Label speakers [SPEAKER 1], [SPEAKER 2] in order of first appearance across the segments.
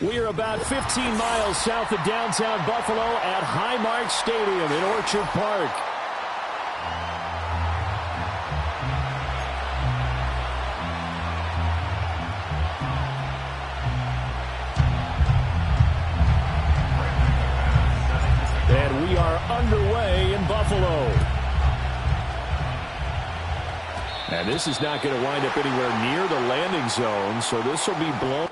[SPEAKER 1] We are about 15 miles south of downtown Buffalo at Highmark Stadium in Orchard Park. And we are underway in Buffalo. And this is not going to wind up anywhere near the landing zone, so this will be blown.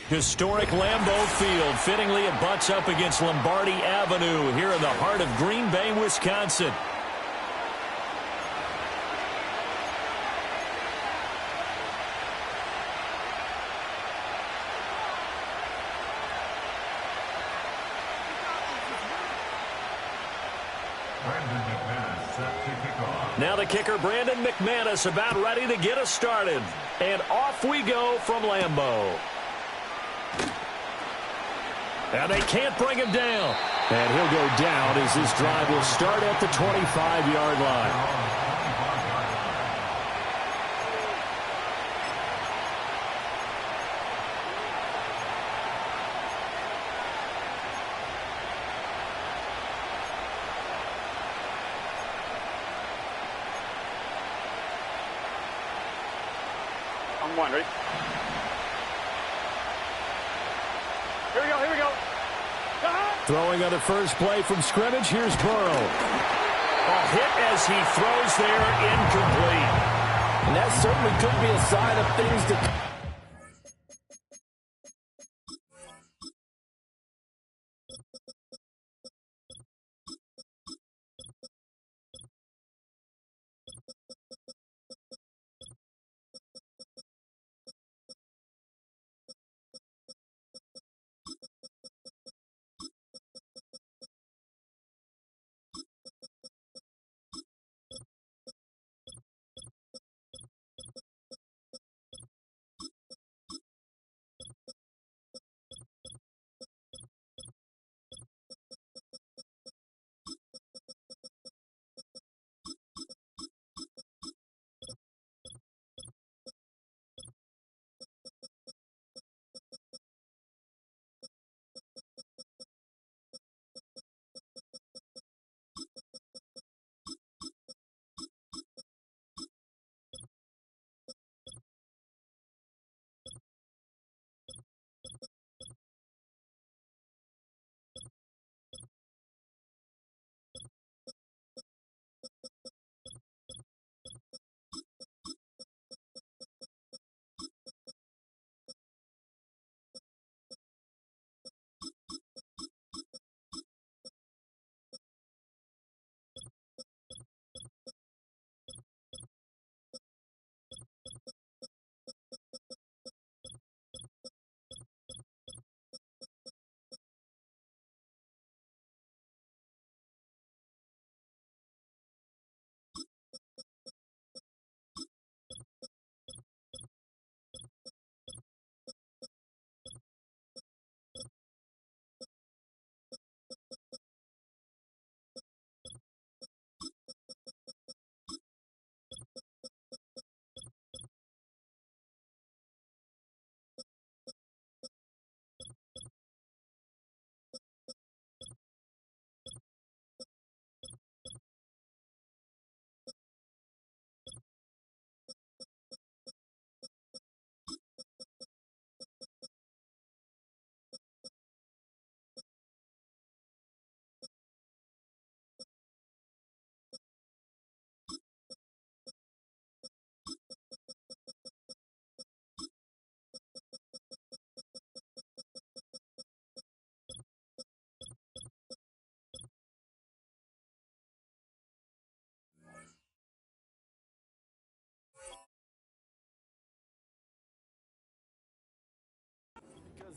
[SPEAKER 1] Historic Lambeau Field. Fittingly, it butts up against Lombardi Avenue here in the heart of Green Bay, Wisconsin. Now the kicker, Brandon McManus, about ready to get us started. And off we go from Lambeau. And they can't bring him down. And he'll go down as this drive will start at the 25-yard line.
[SPEAKER 2] One, ready? Here we go, here we go.
[SPEAKER 1] Throwing on the first play from scrimmage, here's Burrow. A hit as he throws there, incomplete.
[SPEAKER 3] And that certainly could be a sign of things to come.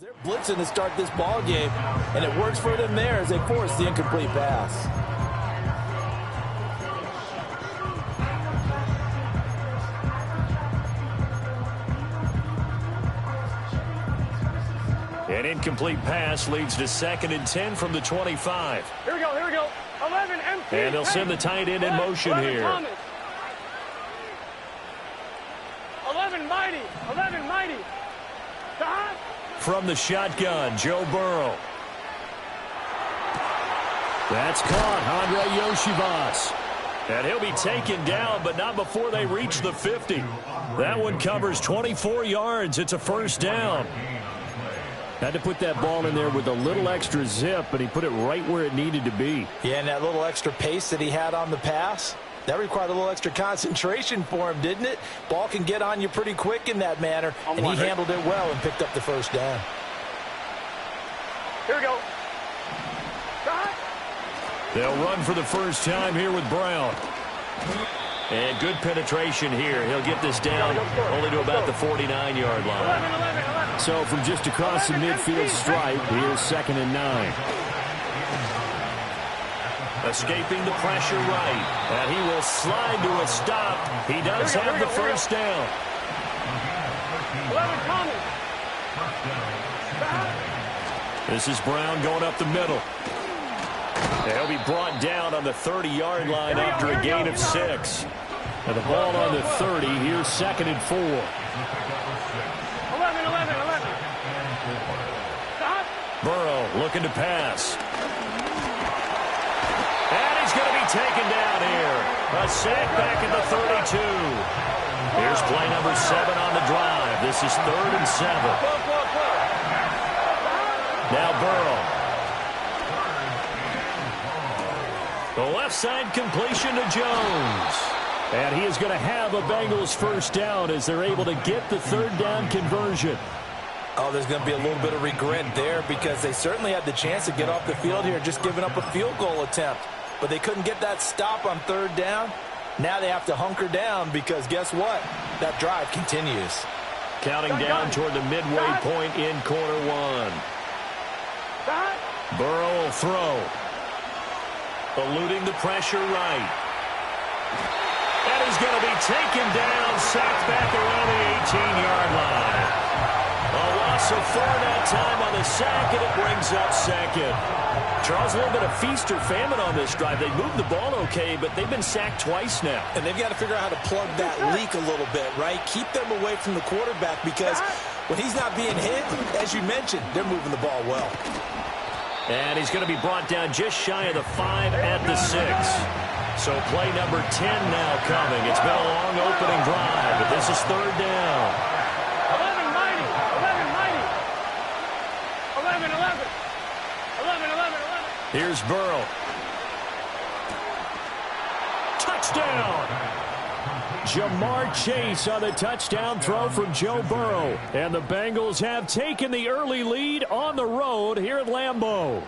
[SPEAKER 3] They're blitzing to start this ball game, and it works for them there as they force the incomplete pass.
[SPEAKER 1] An incomplete pass leads to 2nd and 10 from the 25.
[SPEAKER 2] Here we go, here we go. 11 empty.
[SPEAKER 1] And they'll send the tight end in motion
[SPEAKER 2] 11
[SPEAKER 1] here.
[SPEAKER 2] Thomas. 11 mighty. 11 mighty.
[SPEAKER 1] From the shotgun, Joe Burrow. That's caught, Andre Yoshivas. And he'll be taken down, but not before they reach the 50. That one covers 24 yards. It's a first down. Had to put that ball in there with a little extra zip, but he put it right where it needed to be.
[SPEAKER 3] Yeah, and that little extra pace that he had on the pass, that required a little extra concentration for him, didn't it? Ball can get on you pretty quick in that manner, and he handled it well and picked up the first down.
[SPEAKER 2] Here we go. Stop.
[SPEAKER 1] They'll run for the first time here with Brown. And good penetration here. He'll get this down only to about the 49-yard line.
[SPEAKER 2] 11.
[SPEAKER 1] So from just across the midfield stripe, here's 2nd and 9. Escaping the pressure right. And he will slide to a stop. He does have the first down.
[SPEAKER 2] 11 coming.
[SPEAKER 1] This is Brown going up the middle. He'll be brought down on the 30-yard line after a gain of 6. And the ball on the 30. Here's 2nd and 4.
[SPEAKER 2] 11. Stop.
[SPEAKER 1] Burrow looking to pass. And he's going to be taken down here. A sack back at the 32. Here's play number 7 on the drive. This is 3rd and 7. Now Burrow. The left side completion to Jones. And he is going to have a Bengals first down as they're able to get the 3rd down conversion.
[SPEAKER 3] Oh, there's going to be a little bit of regret there because they certainly had the chance to get off the field here, just giving up a field goal attempt. But they couldn't get that stop on 3rd down. Now they have to hunker down because guess what? That drive continues.
[SPEAKER 1] Counting down toward the midway point in quarter 1. Burrow will throw. Eluding the pressure right. And he's going to be taken down, sacked back around the 18-yard line. A loss of 4 that time on the sack, and it brings up 2nd. Charles, a little bit of feast or famine on this drive. They moved the ball okay, but they've been sacked twice now.
[SPEAKER 3] And they've got to figure out how to plug that leak a little bit, right? Keep them away from the quarterback because when he's not being hit, as you mentioned, they're moving the ball well.
[SPEAKER 1] And he's going to be brought down just shy of the 5 at the 6. So play number 10 now coming. It's been a long opening drive, but this is 3rd down.
[SPEAKER 2] 11 mighty. 11.
[SPEAKER 1] Here's Burrow. Touchdown! Jamar Chase on the touchdown throw from Joe Burrow. And the Bengals have taken the early lead on the road here at Lambeau.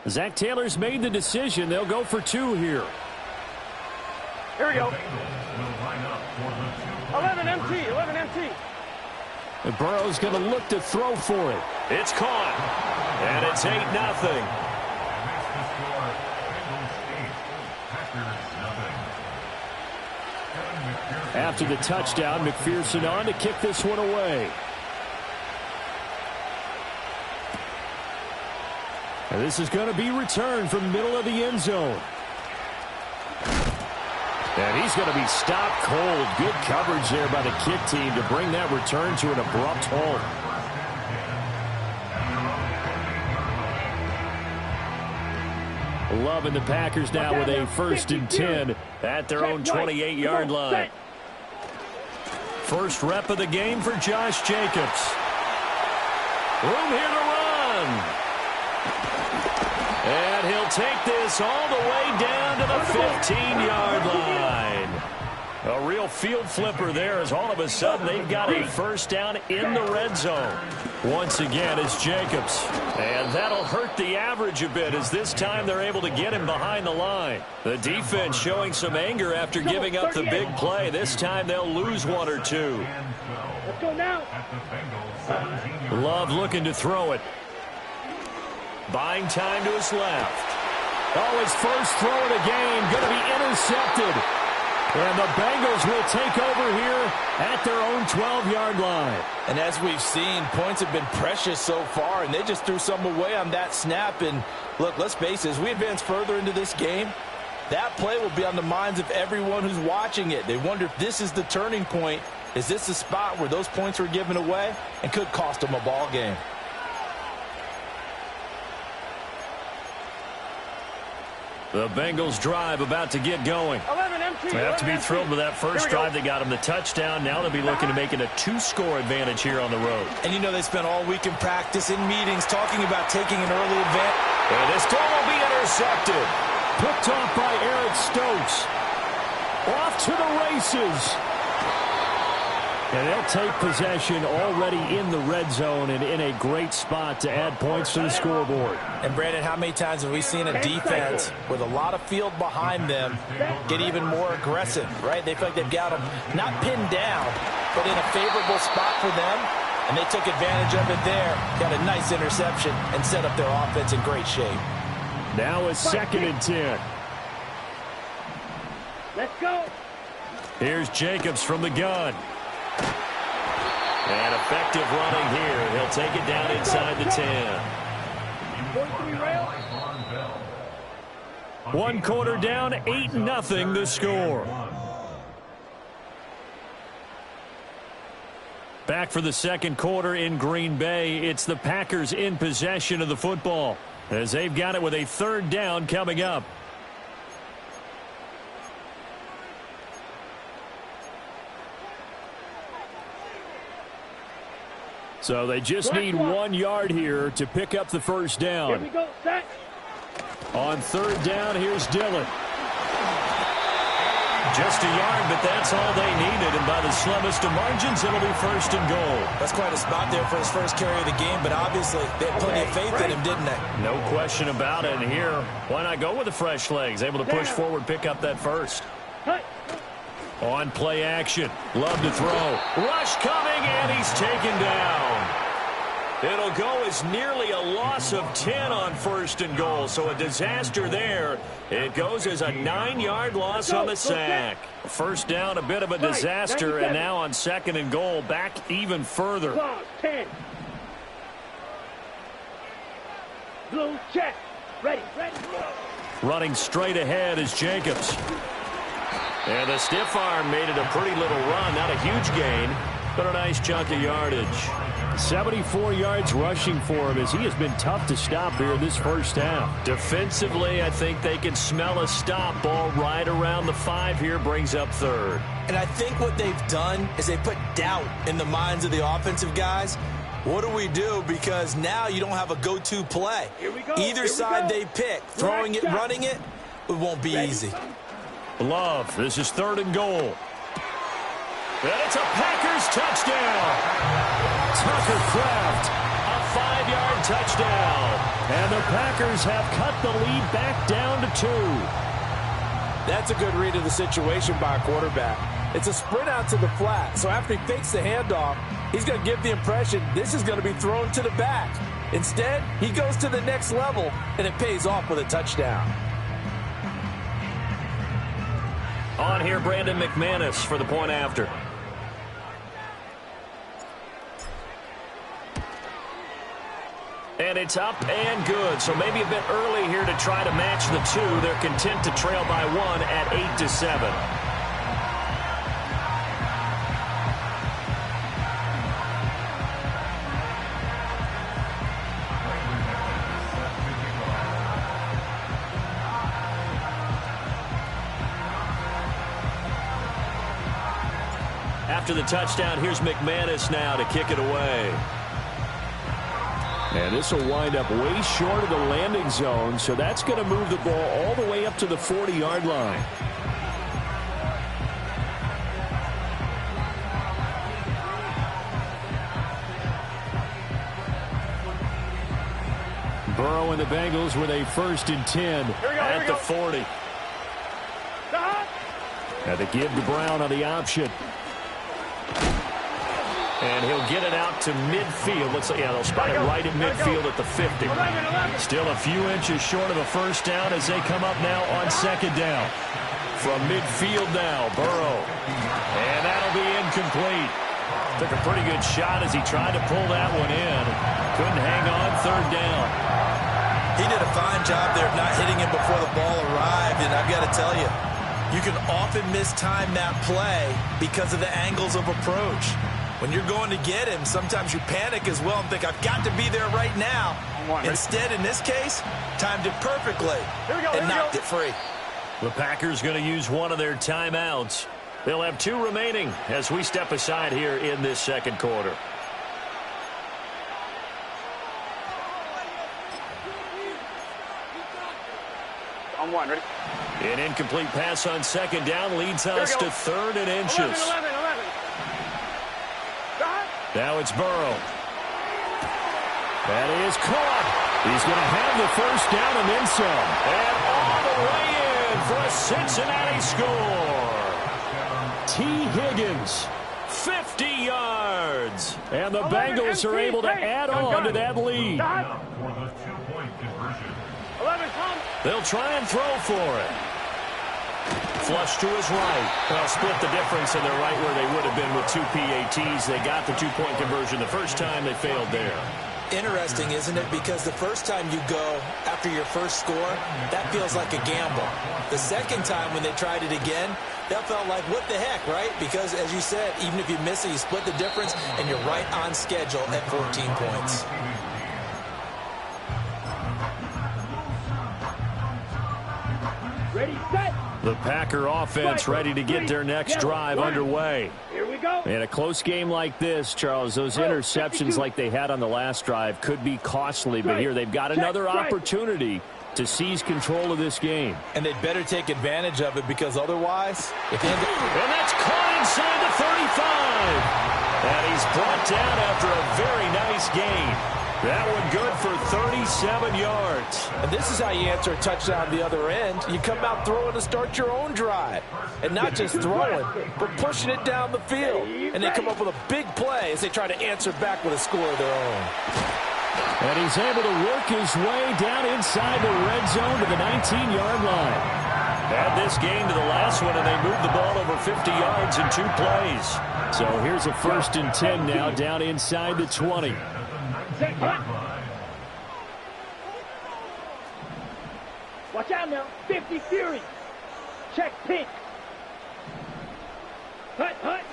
[SPEAKER 1] Zach Taylor's made the decision. They'll go for 2 here.
[SPEAKER 2] Here we go. 11 empty.
[SPEAKER 1] And Burrow's going to look to throw for it. It's caught. And it's 8-0. After the touchdown, McPherson on to kick this one away. And this is going to be returned from the middle of the end zone. And he's going to be stopped cold. Good coverage there by the kick team to bring that return to an abrupt halt. Loving the Packers now with a 1st and 10 at their own 28-yard line. First rep of the game for Josh Jacobs. Room here to run. And he'll take this all the way down to the 15-yard line. A real field flipper there as all of a sudden they've got a first down in the red zone. Once again, it's Jacobs. And that'll hurt the average a bit as this time they're able to get him behind the line. The defense showing some anger after giving up the big play. This time they'll lose 1 or 2.
[SPEAKER 2] Let's go now.
[SPEAKER 1] Love looking to throw it. Buying time to his left. Oh, his first throw of the game going to be intercepted. And the Bengals will take over here at their own 12-yard line.
[SPEAKER 3] And as we've seen, points have been precious so far, and they just threw some away on that snap. And look, let's face it, as we advance further into this game, that play will be on the minds of everyone who's watching it. They wonder if this is the turning point. Is this the spot where those points were given away and could cost them a ball game?
[SPEAKER 1] The Bengals drive about to get going.
[SPEAKER 2] 11 empty.
[SPEAKER 1] They have to be thrilled with that first drive. They got them the touchdown. Now they'll be looking to make it a 2-score advantage here on the road.
[SPEAKER 3] And you know they spent all week in practice, in meetings, talking about taking an early advantage.
[SPEAKER 1] And this ball will be intercepted. Picked off by Eric Stokes. Off to the races. And they'll take possession already in the red zone and in a great spot to add points to the scoreboard.
[SPEAKER 3] And, Brandon, how many times have we seen a defense with a lot of field behind them get even more aggressive, right? They feel like they've got them not pinned down, but in a favorable spot for them, and they took advantage of it there, got a nice interception, and set up their offense in great shape.
[SPEAKER 1] Now a 2nd and 10.
[SPEAKER 2] Let's go.
[SPEAKER 1] Here's Jacobs from the gun. And effective running here. He'll take it down inside the 10. 1 quarter down, 8-0 the score. Back for the 2nd quarter in Green Bay. It's the Packers in possession of the football as they've got it with a 3rd down coming up. So they just need 1 yard here to pick up the 1st down.
[SPEAKER 2] Here we go, set.
[SPEAKER 1] On 3rd down, here's Dillon. Just a yard, but that's all they needed. And by the slimmest of margins, it'll be 1st and goal.
[SPEAKER 3] That's quite a spot there for his first carry of the game, but obviously they had plenty of faith in him, didn't they?
[SPEAKER 1] No question about it. And here, why not go with the fresh legs? Able to push forward, pick up that 1st. On play action. Love to throw. Rush coming, and he's taken down. It'll go as nearly a loss of 10 on 1st and goal. So a disaster there. It goes as a 9-yard loss on the sack. 1st down, a bit of a disaster, and now on 2nd and goal, back even further.
[SPEAKER 2] 10. Blue check. Ready.
[SPEAKER 1] Running straight ahead is Jacobs. And the stiff arm made it a pretty little run. Not a huge gain, but a nice chunk of yardage. 74 yards rushing for him as he has been tough to stop here in this 1st half. Defensively, I think they can smell a stop. Ball right around the 5 here, brings up 3rd.
[SPEAKER 3] And I think what they've done is they put doubt in the minds of the offensive guys. What do we do? Because now you don't have a go-to play.
[SPEAKER 2] Here we go.
[SPEAKER 3] Either side they pick, throwing it, running it, it won't be easy.
[SPEAKER 1] Love, this is 3rd and goal. And it's a Packers touchdown. Tucker Kraft, a 5-yard touchdown. And the Packers have cut the lead back down to 2.
[SPEAKER 3] That's a good read of the situation by a quarterback. It's a sprint out to the flat, so after he fakes the handoff, he's going to give the impression this is going to be thrown to the back. Instead, he goes to the next level, and it pays off with a touchdown.
[SPEAKER 1] On here, Brandon McManus for the point after. And it's up and good. So maybe a bit early here to try to match the 2. They're content to trail by 1 at 8-7. After the touchdown, here's McManus now to kick it away. And this will wind up way short of the landing zone, so that's going to move the ball all the way up to the 40-yard line. Burrow and the Bengals with a 1st and 10 at the 40. Had to give to Brown on the option. And he'll get it out to midfield. Looks like, yeah, they'll spot it right at midfield at the 50. Still a few inches short of a 1st down as they come up now on 2nd down. From midfield now, Burrow. And that'll be incomplete. Took a pretty good shot as he tried to pull that one in. Couldn't hang on, 3rd down.
[SPEAKER 3] He did a fine job there of not hitting him before the ball arrived, and I've got to tell you, you can often mistime that play because of the angles of approach. When you're going to get him, sometimes you panic as well and think, I've got to be there right now. Instead, in this case, timed it perfectly and knocked it free.
[SPEAKER 1] The Packers going to use one of their timeouts. They'll have 2 remaining as we step aside here in this 2nd quarter.
[SPEAKER 2] On one, ready?
[SPEAKER 1] An incomplete pass on second down leads us to 3rd and inches.
[SPEAKER 2] 11.
[SPEAKER 1] Now it's Burrow. That is caught. He's going to have the first down and then some. And all the way in for a Cincinnati score. T. Higgins, 50 yards. And the Bengals are able to add on to that lead. They'll try and throw for it. Flush to his right. They'll split the difference, and they're right where they would have been with 2 PATs. They got the 2-point conversion the first time. They failed there.
[SPEAKER 3] Interesting, isn't it? Because the first time you go after your first score, that feels like a gamble. The second time when they tried it again, that felt like, what the heck, right? Because, as you said, even if you miss it, you split the difference, and you're right on schedule at 14 points.
[SPEAKER 2] Ready, set.
[SPEAKER 1] The Packer offense ready to get their next drive underway.
[SPEAKER 2] Here we go.
[SPEAKER 1] In a close game like this, Charles, those interceptions like they had on the last drive could be costly, but here they've got another opportunity to seize control of this game.
[SPEAKER 3] And they'd better take advantage of it, because otherwise, if they end up...
[SPEAKER 1] And that's caught inside the 35. And he's brought down after a very nice game. That one good for 37 yards.
[SPEAKER 3] And this is how you answer a touchdown the other end. You come out throwing to start your own drive. And not just throwing, but pushing it down the field. And they come up with a big play as they try to answer back with a score of their own.
[SPEAKER 1] And he's able to work his way down inside the red zone to the 19-yard line. Add this game to the last one, and they moved the ball over 50 yards in 2 plays. So here's a 1st and 10 now down inside the 20.
[SPEAKER 2] Watch out now. 50 Fury. Check pink. Hut.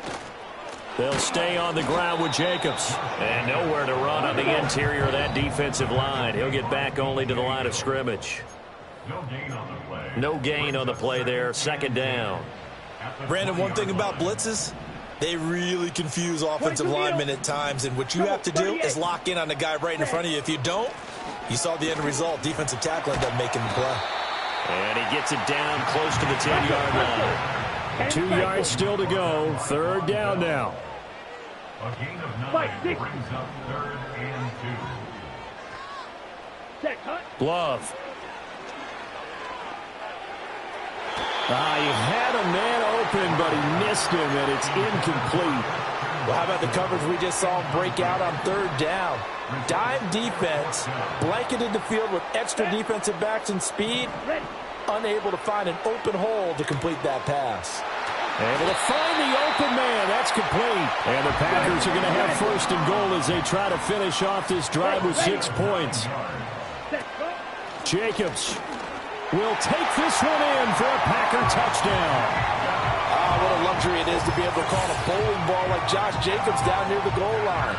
[SPEAKER 1] They'll stay on the ground with Jacobs. And nowhere to run on the interior of that defensive line. He'll get back only to the line of scrimmage. No gain on the play there. 2nd down.
[SPEAKER 3] Brandon, one thing about blitzes, they really confuse offensive linemen at times, and what you have to do is lock in on the guy right in front of you. If you don't, you saw the end result. Defensive tackle ended up making the play.
[SPEAKER 1] And he gets it down close to the 10-yard line. 2 yards still to go. 3rd down now.
[SPEAKER 2] A gain of 9 brings up 3rd and 2.
[SPEAKER 1] Glove. He had a man open, but he missed him, and it's incomplete.
[SPEAKER 3] Well, how about the coverage we just saw him break out on 3rd down? Dime defense, blanketed the field with extra defensive backs and speed, unable to find an open hole to complete that pass.
[SPEAKER 1] Able to find the open man. That's complete. And the Packers are going to have 1st and goal as they try to finish off this drive with 6 points. Jacobs will take this one in for a Packer touchdown.
[SPEAKER 3] What a luxury it is to be able to call a bowling ball like Josh Jacobs down near the goal line.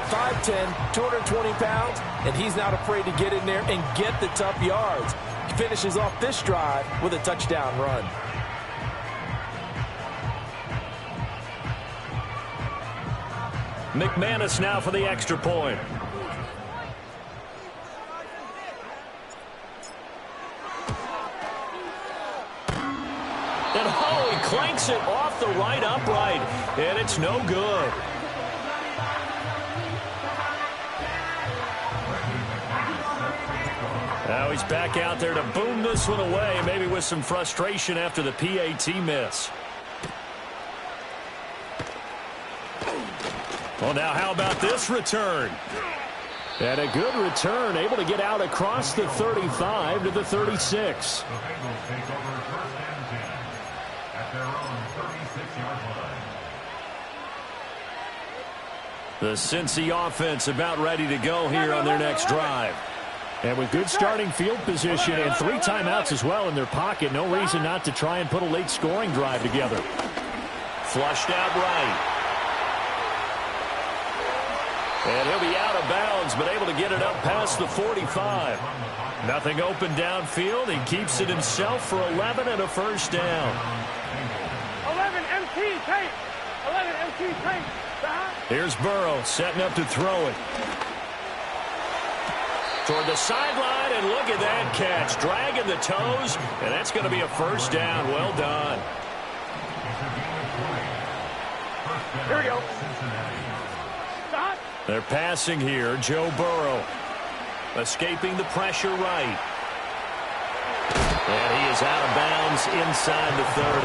[SPEAKER 3] 5'10", 220 pounds, and he's not afraid to get in there and get the tough yards. He finishes off this drive with a touchdown run.
[SPEAKER 1] McManus now for the extra point. And he clanks it off the right upright, and it's no good. Now he's back out there to boom this one away, maybe with some frustration after the PAT miss. Well, now how about this return? And a good return, able to get out across the 35 to the 36. The Cincy offense about ready to go here on their next drive. And with good starting field position and 3 timeouts as well in their pocket, no reason not to try and put a late scoring drive together. Flushed out right. And he'll be out of bounds, but able to get it up past the 45. Nothing open downfield. He keeps it himself for 11 and a 1st down.
[SPEAKER 2] 11 MT tape. 11 MT tape.
[SPEAKER 1] Here's Burrow setting up to throw it. toward the sideline, and look at that catch. Dragging the toes, and that's going to be a first down. Well done.
[SPEAKER 2] Here we go. Stop.
[SPEAKER 1] They're passing here. Joe Burrow escaping the pressure right. And he is out of bounds inside the 30.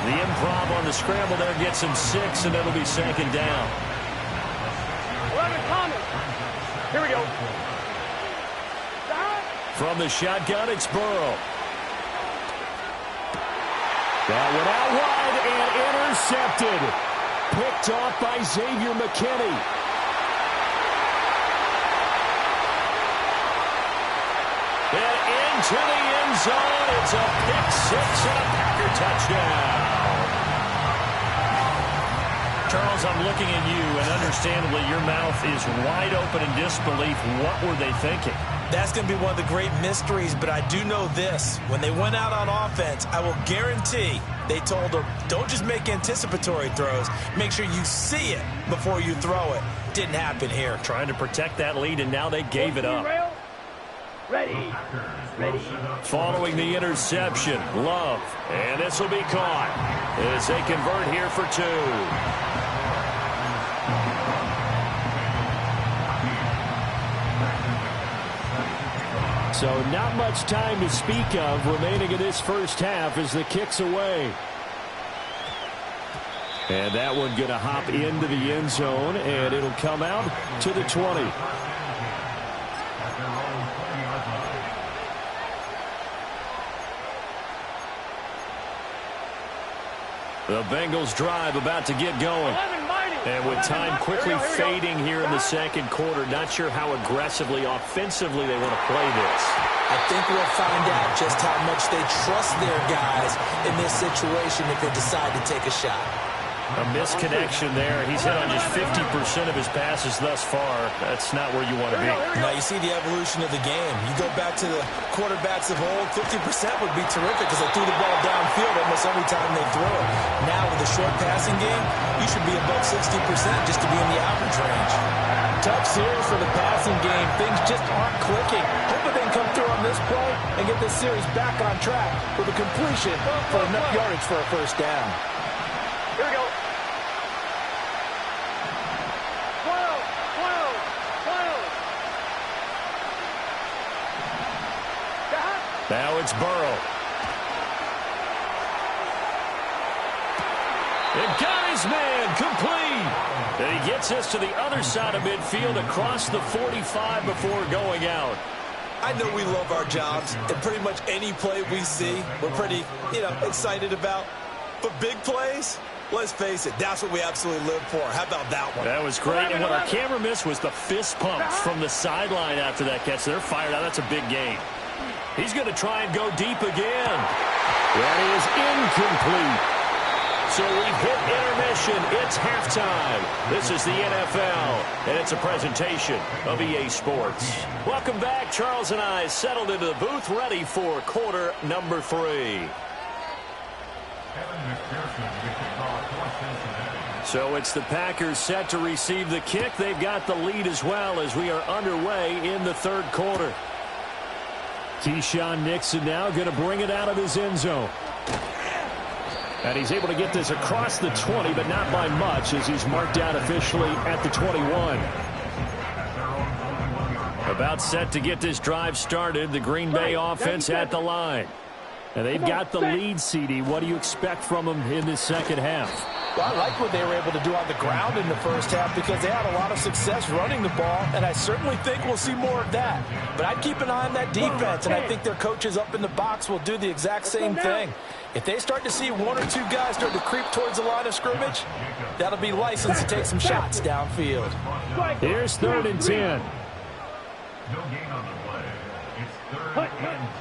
[SPEAKER 1] The improv on the scramble there gets him 6, and it'll be second down.
[SPEAKER 2] 11 Thomas. Here we go. Stop.
[SPEAKER 1] From the shotgun, it's Burrow. That went out wide and intercepted. Picked off by Xavier McKinney. And into the end zone. It's a pick 6 and a Packer touchdown. Charles, I'm looking at you, and understandably your mouth is wide open in disbelief. What were they thinking?
[SPEAKER 3] That's going to be one of the great mysteries, but I do know this. When they went out on offense, I will guarantee they told them, don't just make anticipatory throws. Make sure you see it before you throw it. Didn't happen here.
[SPEAKER 1] Trying to protect that lead, and now they gave it up.
[SPEAKER 2] Ready. Ready.
[SPEAKER 1] Following the interception, Love. And this will be caught as they convert here for 2. So not much time to speak of remaining in this first half as the kick's away. And that one going to hop into the end zone, and it'll come out to the 20. The Bengals drive about to get going. And with time quickly fading here in the second quarter, not sure how aggressively, offensively they want to play this.
[SPEAKER 3] I think we'll find out just how much they trust their guys in this situation if they decide to take a shot.
[SPEAKER 1] A misconnection there. He's hit on just 50% of his passes thus far. That's not where you want to be.
[SPEAKER 3] Now you see the evolution of the game. You go back to the quarterbacks of old, 50% would be terrific because they threw the ball downfield almost every time they throw it. Now with a short passing game, you should be above 60% just to be in the average range. Tough series for the passing game. Things just aren't clicking. Hoping they can come through on this play and get this series back on track with a completion for enough yardage for a first down.
[SPEAKER 2] Here we go. 12.
[SPEAKER 1] Now it's Burrow. And got his man complete. And he gets us to the other side of midfield across the 45 before going out.
[SPEAKER 3] I know we love our jobs, and pretty much any play we see, we're pretty, excited about. But big plays, let's face it, that's what we absolutely live for. How about that one?
[SPEAKER 1] That was great. And what our camera missed was the fist pumps from the sideline after that catch. They're fired out. That's a big gain. He's going to try and go deep again. That is incomplete. So we've hit intermission. It's halftime. This is the NFL, and it's a presentation of EA Sports. Welcome back. Charles and I settled into the booth, ready for quarter number 3. So it's the Packers set to receive the kick. They've got the lead as well as we are underway in the third quarter. Keyshawn Nixon now going to bring it out of his end zone. And he's able to get this across the 20, but not by much as he's marked out officially at the 21. About set to get this drive started. The Green Bay offense at the line. And they've got the lead, CD. What do you expect from them in this second half?
[SPEAKER 3] Well, I like what they were able to do on the ground in the first half because they had a lot of success running the ball, and I certainly think we'll see more of that. But I'd keep an eye on that defense, and I think their coaches up in the box will do the exact same thing. If they start to see one or two guys start to creep towards the line of scrimmage, that'll be licensed to take some shots downfield.
[SPEAKER 1] Here's 3rd and 10.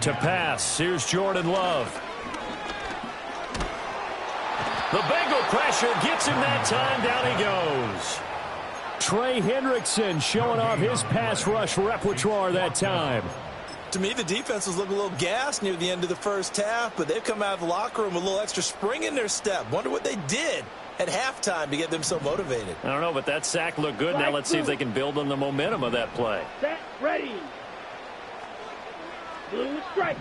[SPEAKER 1] To pass, here's Jordan Love. The Bengal pressure gets him that time. Down he goes. Trey Hendrickson showing off his pass rush repertoire that time.
[SPEAKER 3] To me, the defense was looking a little gassed near the end of the first half, but they've come out of the locker room with a little extra spring in their step. Wonder what they did at halftime to get them so motivated.
[SPEAKER 1] I don't know, but that sack looked good. Now let's see if they can build on the momentum of that play.
[SPEAKER 2] Set, ready. Blue striker.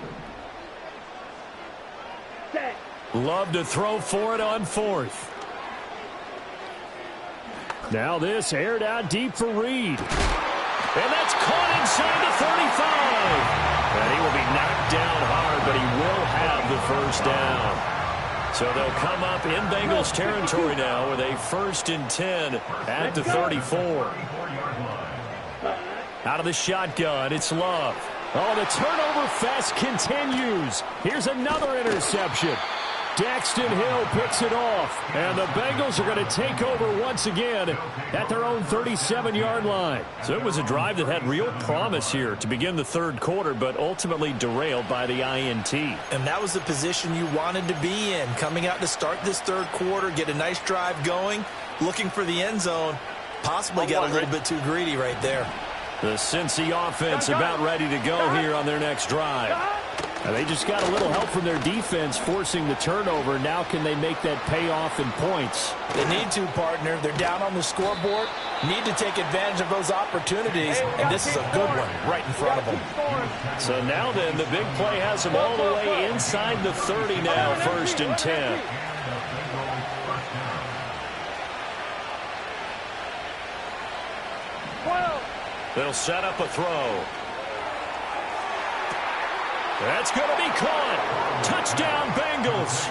[SPEAKER 2] Set.
[SPEAKER 1] Love to throw for it on fourth. Now this aired out deep for Reed. And that's caught inside the 35. And he will be knocked down hard, but he will have the first down. So they'll come up in Bengals territory now with a 1st and 10 at the 34. Out of the shotgun, it's Love. Oh, the turnover fest continues. Here's another interception. Daxton Hill picks it off, and the Bengals are going to take over once again at their own 37-yard line. So it was a drive that had real promise here to begin the third quarter, but ultimately derailed by the INT.
[SPEAKER 3] And that was the position you wanted to be in, coming out to start this third quarter, get a nice drive going, looking for the end zone, possibly got a little bit too greedy right there.
[SPEAKER 1] The Cincy offense about ready to go here on their next drive. And they just got a little help from their defense forcing the turnover. Now can they make that pay off in points?
[SPEAKER 3] They need to, partner. They're down on the scoreboard. Need to take advantage of those opportunities. And this is a good one right in front of them.
[SPEAKER 1] So now then, the big play has them all the way inside the 30 now, 1st and 10. They'll set up a throw. That's going to be caught. Touchdown, Bengals.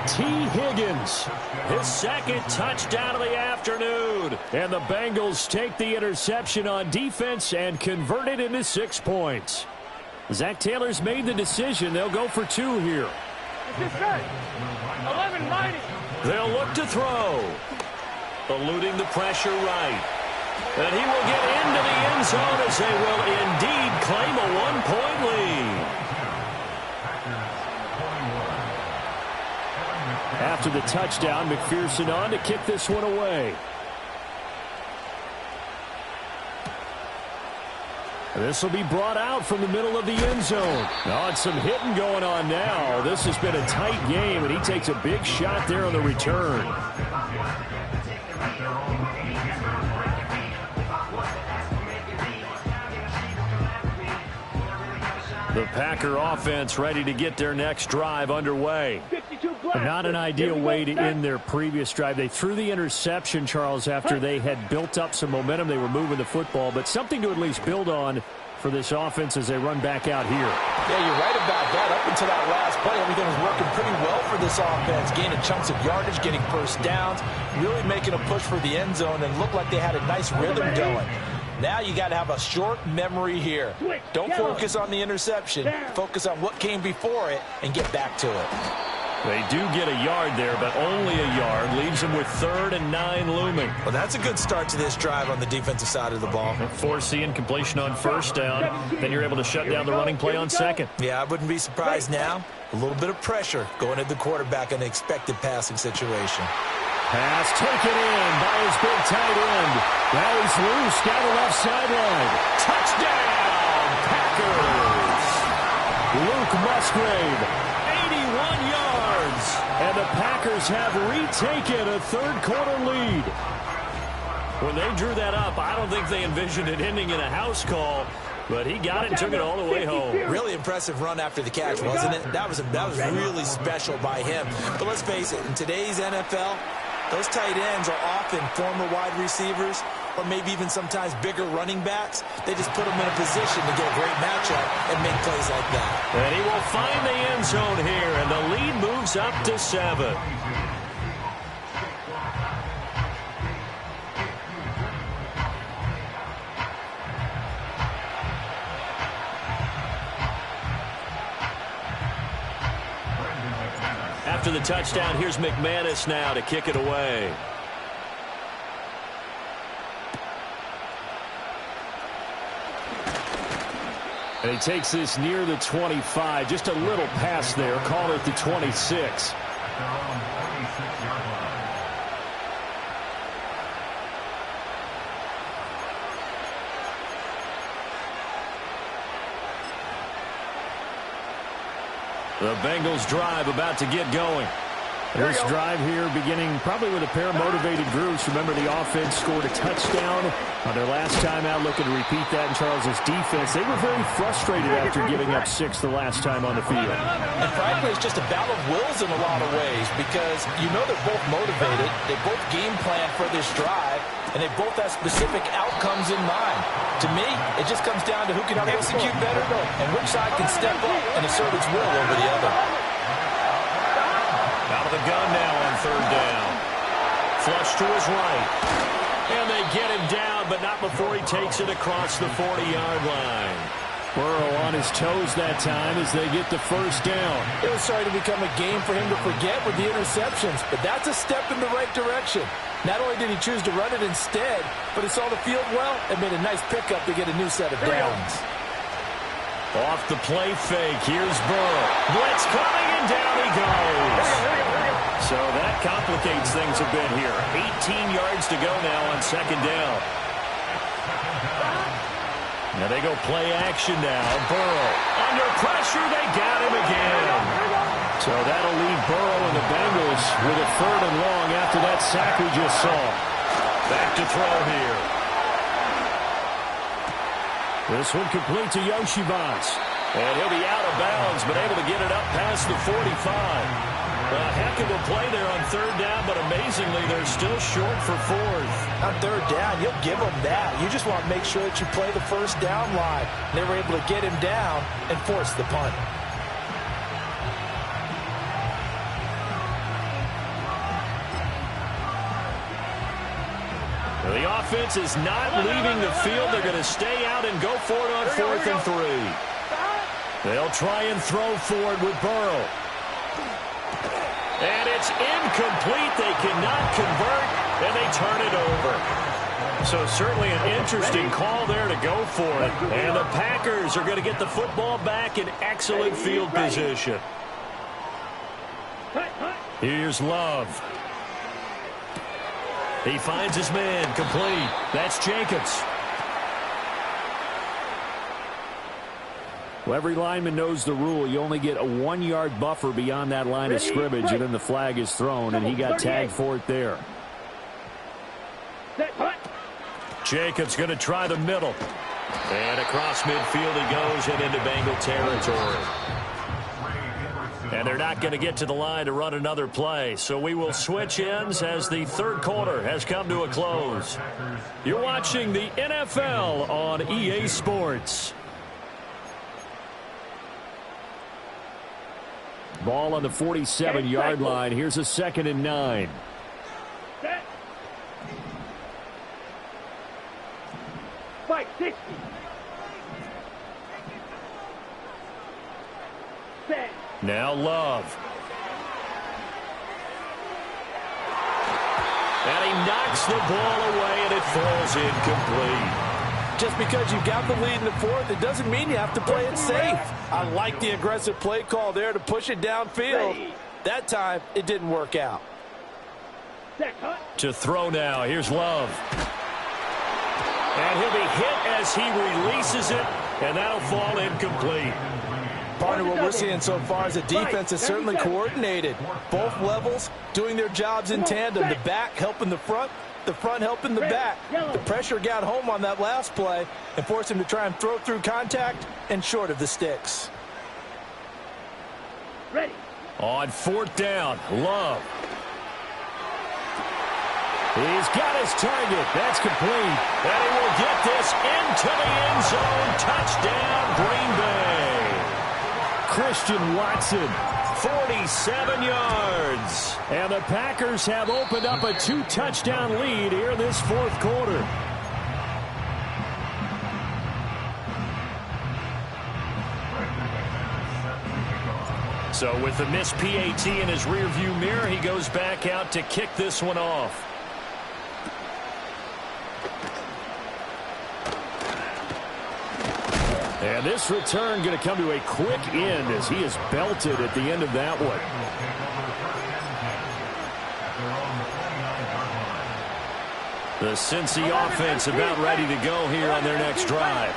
[SPEAKER 1] T. Higgins, his 2nd touchdown of the afternoon. And the Bengals take the interception on defense and convert it into 6 points. Zach Taylor's made the decision. They'll go for 2 here.
[SPEAKER 2] This is set. 11 mighty.
[SPEAKER 1] They'll look to throw. Eluding the pressure right. And he will get into the end zone as they will indeed claim a 1-point lead. After the touchdown, McPherson on to kick this one away. And this will be brought out from the middle of the end zone. Oh, it's some hitting going on now. This has been a tight game, and he takes a big shot there on the return. The Packer offense ready to get their next drive underway. Not an ideal way to end their previous drive. They threw the interception, Charles, after they had built up some momentum. They were moving the football, but something to at least build on for this offense as they run back out here.
[SPEAKER 3] Yeah, you're right about that. Up until that last play, everything was working pretty well for this offense, gaining chunks of yardage, getting first downs, really making a push for the end zone, and looked like they had a nice rhythm going. Now you got to have a short memory here. Don't focus on the interception. Focus on what came before it and get back to it.
[SPEAKER 1] They do get a yard there, but only a yard. Leaves them with 3rd and 9 looming.
[SPEAKER 3] Well, that's a good start to this drive on the defensive side of the ball.
[SPEAKER 1] Force the incompletion on 1st down. Then you're able to shut down the running play on 2nd.
[SPEAKER 3] Yeah, I wouldn't be surprised now. A little bit of pressure going at the quarterback in an expected passing situation.
[SPEAKER 1] Pass taken in by his big tight end. Now he's loose down the left sideline. Touchdown, Packers! Luke Musgrave, 81 yards. And the Packers have retaken a third-quarter lead. When they drew that up, I don't think they envisioned it ending in a house call. But he got it and took it all the way home.
[SPEAKER 3] Really impressive run after the catch, wasn't it? That was really special by him. But let's face it, in today's NFL, those tight ends are often former wide receivers or maybe even sometimes bigger running backs. They just put them in a position to get a great matchup and make plays like that.
[SPEAKER 1] And he will find the end zone here, and the lead moves up to 7. After the touchdown, here's McManus now to kick it away. And he takes this near the 25. Just a little pass there. Call it the 26. The Bengals drive about to get going. This drive here beginning probably with a pair of motivated groups. Remember, the offense scored a touchdown on their last time out, looking to repeat that in Charles's defense. They were very frustrated after giving up 6 the last time on the field.
[SPEAKER 3] And frankly, it's just a battle of wills in a lot of ways because you know they're both motivated. They both game plan for this drive, and they both have specific outcomes in mind. To me, it just comes down to who can execute better and which side can step up and assert its will over the other.
[SPEAKER 1] Out of the gun now on 3rd down. Flush to his right. And they get him down, but not before he takes it across the 40-yard line. Burrow on his toes that time as they get the 1st down.
[SPEAKER 3] It was starting to become a game for him to forget with the interceptions, but that's a step in the right direction. Not only did he choose to run it instead, but he saw the field well and made a nice pickup to get a new set of downs.
[SPEAKER 1] Off the play fake, here's Burrow. Blitz coming, and down he goes. So that complicates things a bit here. 18 yards to go now on 2nd down. Now they go play action now. Burrow under pressure, they got him again. So that'll leave Burrow and the Bengals with a 3rd and long after that sack we just saw. Back to throw here. This one complete to Yoshivas. And he'll be out of bounds, but able to get it up past the 45. A heck of a play there on 3rd down, but amazingly, they're still short for 4th.
[SPEAKER 3] On 3rd down, you'll give them that. You just want to make sure that you play the 1st down line. They were able to get him down and force the punt.
[SPEAKER 1] The offense is not leaving the field. They're going to stay out and go for it on 4th and 3. They'll try and throw for it with Burrow. And it's incomplete. They cannot convert, and they turn it over. So certainly an interesting call there to go for it. And the Packers are going to get the football back in excellent field position. Here's Love. He finds his man, complete. That's Jacobs. Well, every lineman knows the rule. You only get a 1-yard buffer beyond that line of scrimmage, and then the flag is thrown, and he got tagged for it there. Jacobs going to try the middle. And across midfield he goes and into Bengal territory. And they're not going to get to the line to run another play. So we will switch ends as the 3rd quarter has come to a close. You're watching the NFL on EA Sports. Ball on the 47-yard line. Here's a 2nd and 9.
[SPEAKER 2] Fight 60. Set.
[SPEAKER 1] Now Love. And he knocks the ball away, and it falls incomplete.
[SPEAKER 3] Just because you've got the lead in the 4th, it doesn't mean you have to play it safe. I like the aggressive play call there to push it downfield. That time, it didn't work out.
[SPEAKER 1] To throw now, here's Love. And he'll be hit as he releases it, and that'll fall incomplete.
[SPEAKER 3] Partner, what we're seeing so far is the defense is certainly coordinated. Both levels doing their jobs in tandem. The back helping the front helping the back. The pressure got home on that last play and forced him to try and throw through contact and short of the sticks.
[SPEAKER 2] Ready.
[SPEAKER 1] On 4th down, Love. He's got his target. That's complete. And he will get this into the end zone. Touchdown, Green Bay. Christian Watson, 47 yards. And the Packers have opened up a 2-touchdown lead here this 4th quarter. So with the missed PAT in his rearview mirror, he goes back out to kick this one off. And this return going to come to a quick end as he is belted at the end of that one. The Cincy offense about ready to go here on their next drive.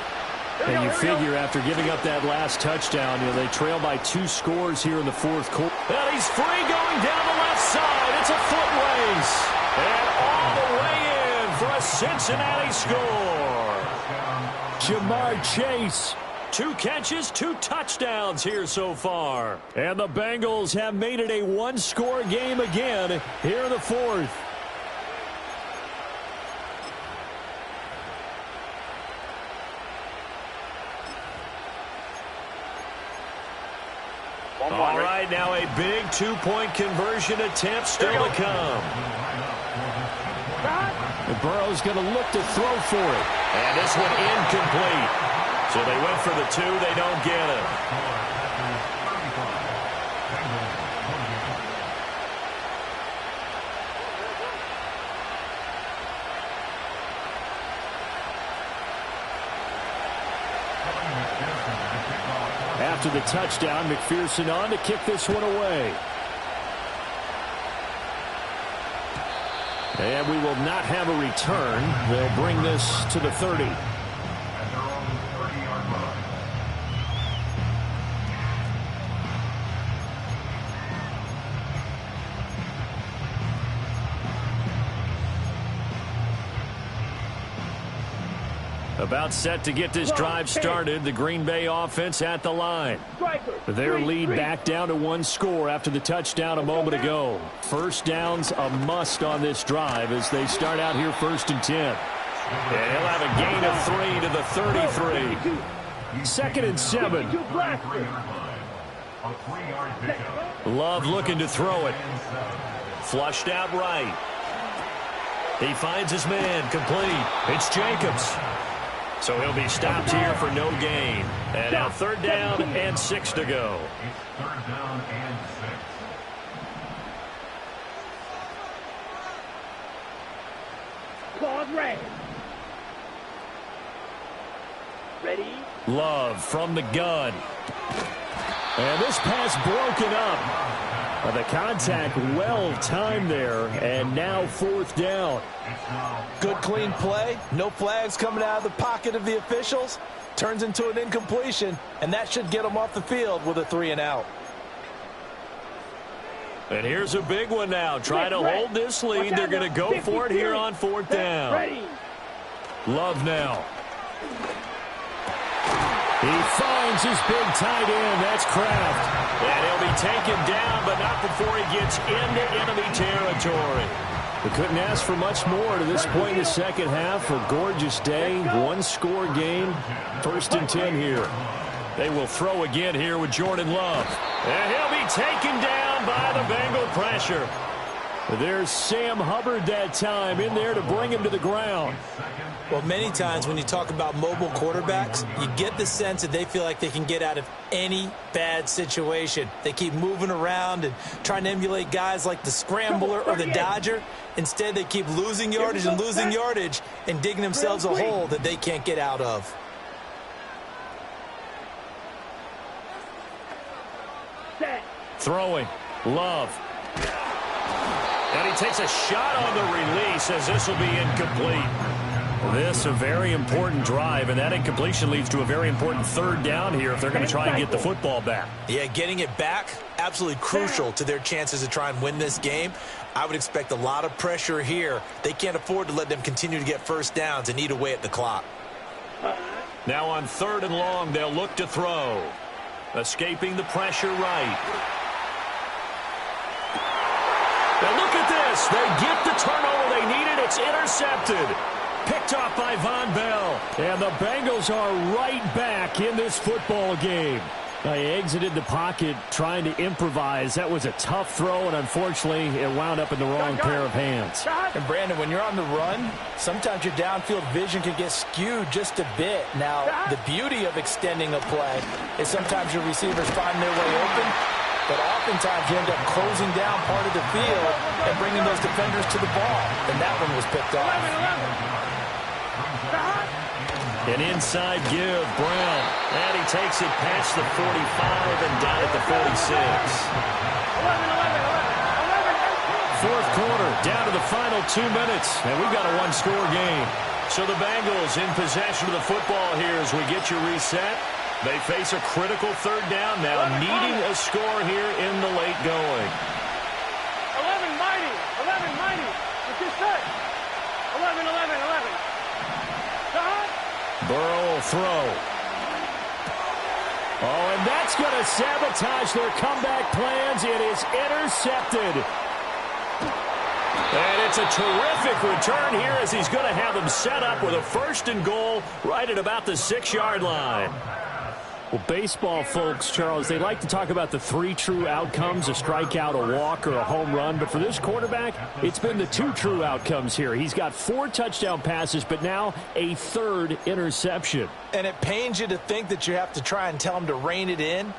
[SPEAKER 1] And you figure after giving up that last touchdown, they trail by 2 scores here in the fourth quarter. And he's free going down the left side. It's a foot race. And all the way in for a Cincinnati score. Jamar Chase. 2 catches, 2 touchdowns here so far. And the Bengals have made it a 1-score game again here in the fourth. All right, now a big 2-point conversion attempt still to come. And Burrow's going to look to throw for it. And this one incomplete. So they went for the 2. They don't get it. After the touchdown, McPherson on to kick this one away. And we will not have a return. They'll bring this to the 30. About set to get this drive started. The Green Bay offense at the line. Their lead back down to 1 score after the touchdown a moment ago. First down's a must on this drive as they start out here 1st and 10. And he'll have a gain of 3 to the 33. 2nd and 7. Love looking to throw it. Flushed out right. He finds his man complete. It's Jacobs. So he'll be stopped here for no gain. And now 3rd down and 6 to go.
[SPEAKER 4] It's 3rd down and 6.
[SPEAKER 2] Claude Ray. Ready?
[SPEAKER 1] Love from the gun. And this pass broken up. The contact well timed there, and now 4th down.
[SPEAKER 3] Good clean play. No flags coming out of the pocket of the officials. Turns into an incompletion, and that should get them off the field with a 3 and out.
[SPEAKER 1] And here's a big one now. Try to hold this lead. They're going to go for it here on 4th down. Love now. He finds his big tight end. That's Kraft. And he'll be taken down, but not before he gets into enemy territory. We couldn't ask for much more to this point in the second half. A gorgeous day, 1-score game. 1st and 10 here. They will throw again here with Jordan Love. And he'll be taken down by the Bengal pressure. There's Sam Hubbard that time in there to bring him to the ground.
[SPEAKER 5] Well, many times when you talk about mobile quarterbacks, you get the sense that they feel like they can get out of any bad situation. They keep moving around and trying to emulate guys like the Scrambler or the Dodger. Instead, they keep losing yardage and digging themselves a hole that they can't get out of.
[SPEAKER 1] Throwing. Love. And he takes a shot on the release as this will be incomplete. This a very important drive, and that incompletion leads to a very important 3rd down here if they're going to try and get the football back.
[SPEAKER 5] Yeah, getting it back, absolutely crucial to their chances to try and win this game. I would expect a lot of pressure here. They can't afford to let them continue to get 1st downs and eat away at the clock.
[SPEAKER 1] Now on 3rd and long, they'll look to throw. Escaping the pressure right. Now look at this. They get the turnover they needed. It's intercepted. Picked off by Von Bell. And the Bengals are right back in this football game. They exited the pocket trying to improvise. That was a tough throw, and unfortunately, it wound up in the wrong pair of hands.
[SPEAKER 3] And, Brandon, when you're on the run, sometimes your downfield vision can get skewed just a bit. Now, the beauty of extending a play is sometimes your receivers find their way open, but oftentimes you end up closing down part of the field and bringing those defenders to the ball. And that one was picked off.
[SPEAKER 1] An inside give, Brown. And he takes it past the 45 and down at the 46. 4th quarter, down to the final 2 minutes, and we've got a 1-score game. So the Bengals in possession of the football here as we get you reset. They face a critical third down now, needing a score here in the late going.
[SPEAKER 2] 11 mighty. What's your set? 11.
[SPEAKER 1] Burrow will throw. Oh, and that's going to sabotage their comeback plans. It is intercepted. And it's a terrific return here as he's going to have them set up with a 1st and goal right at about the 6-yard line.
[SPEAKER 6] Well, baseball folks, Charles, they like to talk about the 3 true outcomes, a strikeout, a walk, or a home run. But for this quarterback, it's been the 2 true outcomes here. He's got 4 touchdown passes, but now a 3rd interception.
[SPEAKER 3] And it pains you to think that you have to try and tell him to rein it in.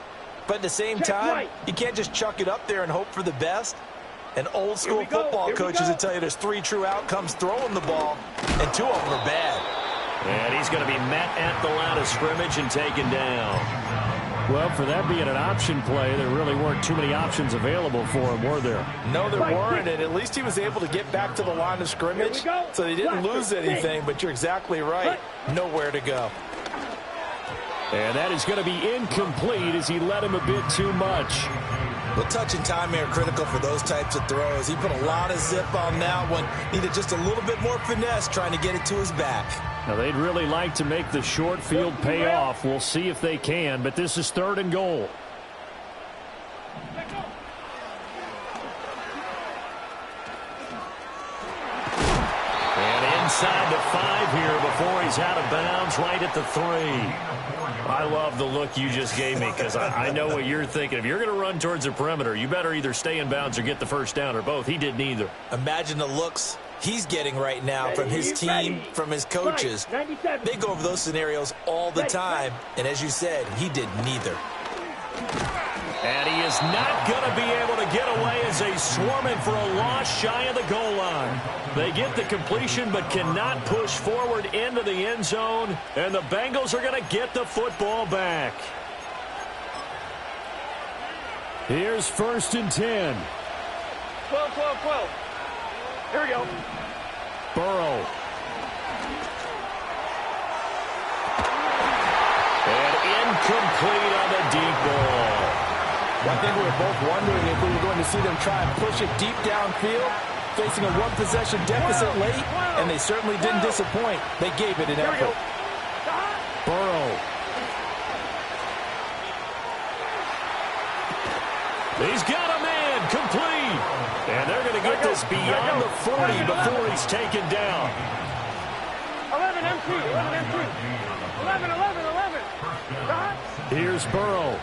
[SPEAKER 3] But at the same time, you can't just chuck it up there and hope for the best. And old school football coaches will tell you there's 3 true outcomes throwing the ball, and 2 of them are bad.
[SPEAKER 1] And he's going to be met at the line of scrimmage and taken down.
[SPEAKER 6] Well, for that being an option play, there really weren't too many options available for him, were there?
[SPEAKER 3] No, there weren't, and at least he was able to get back to the line of scrimmage, so they didn't lose anything, but you're exactly right. Nowhere to go.
[SPEAKER 6] And that is going to be incomplete as he led him a bit too much.
[SPEAKER 5] Well, touch and time are critical for those types of throws. He put a lot of zip on that one. Needed just a little bit more finesse trying to get it to his back.
[SPEAKER 6] Now, they'd really like to make the short field pay off. We'll see if they can, but this is 3rd and goal.
[SPEAKER 1] And inside the 5 here before he's out of bounds, right at the 3. I love the look you just gave me because I know what you're thinking. If you're going to run towards the perimeter, you better either stay in bounds or get the 1st down, or both. He did neither.
[SPEAKER 5] Imagine the looks he's getting right now from his team, from his coaches. They go over those scenarios all the time, and as you said, he did neither.
[SPEAKER 1] And he is not going to be able to get away as they swarm him for a loss shy of the goal line. They get the completion but cannot push forward into the end zone, and the Bengals are going to get the football back.
[SPEAKER 6] Here's 1st and 10.
[SPEAKER 2] 12. Here we go.
[SPEAKER 6] Burrow.
[SPEAKER 1] And incomplete on the deep ball.
[SPEAKER 3] I think we were both wondering if we were going to see them try and push it deep downfield, facing a 1-possession deficit late, and they certainly didn't disappoint. They gave it an effort.
[SPEAKER 6] Burrow.
[SPEAKER 1] He's got a man complete. And they're going to get this beyond the 40 before he's taken down.
[SPEAKER 2] 11 MT. 11.
[SPEAKER 6] Here's Burrow.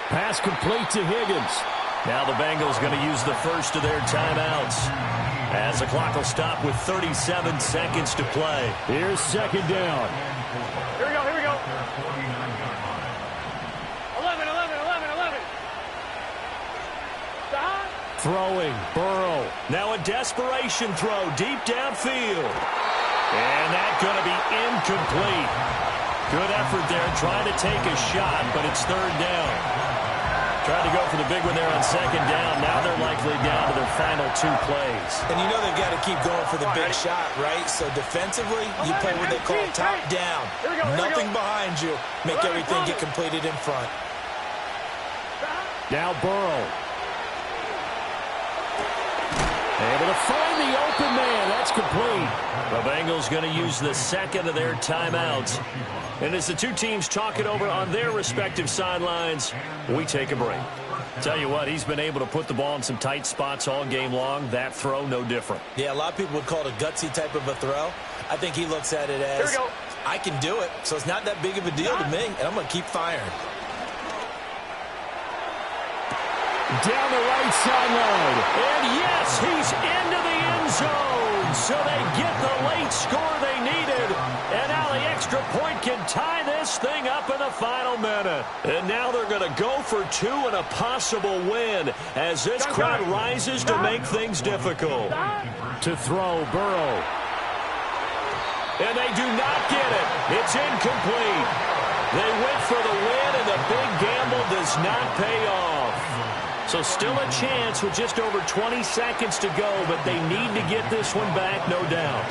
[SPEAKER 6] Pass complete to Higgins.
[SPEAKER 1] Now the Bengals going to use the 1st of their timeouts as the clock will stop with 37 seconds to play.
[SPEAKER 6] Here's 2nd down.
[SPEAKER 2] Here we go. 11.
[SPEAKER 6] Throwing, Burrow.
[SPEAKER 1] Now a desperation throw deep downfield. And that's going to be incomplete. Good effort there trying to take a shot, but it's 3rd down. Tried to go for the big one there on 2nd down. Now they're likely down to their final 2 plays.
[SPEAKER 5] And you know they've got to keep going for the big shot, right? So defensively, you play what they call top down. Nothing behind you. Make everything get completed in front.
[SPEAKER 6] Now Burrow. Able to find the open man. That's complete.
[SPEAKER 1] The Bengals going to use the 2nd of their timeouts. And as the 2 teams talk it over on their respective sidelines, we take a break. Tell you what, he's been able to put the ball in some tight spots all game long. That throw, no different.
[SPEAKER 5] Yeah, a lot of people would call it a gutsy type of a throw. I think he looks at it as, I can do it, so it's not that big of a deal to me, and I'm going to keep firing.
[SPEAKER 6] Down the right sideline.
[SPEAKER 1] And yes, he's into the end zone. So they get the late score they needed. And now the extra point can tie this thing up in the final minute. And now they're going to go for 2 and a possible win as this crowd rises to make things difficult.
[SPEAKER 6] To throw, Burrow.
[SPEAKER 1] And they do not get it. It's incomplete. They went for the win, and the big gamble does not pay off. So still a chance with just over 20 seconds to go, but they need to get this one back, no doubt.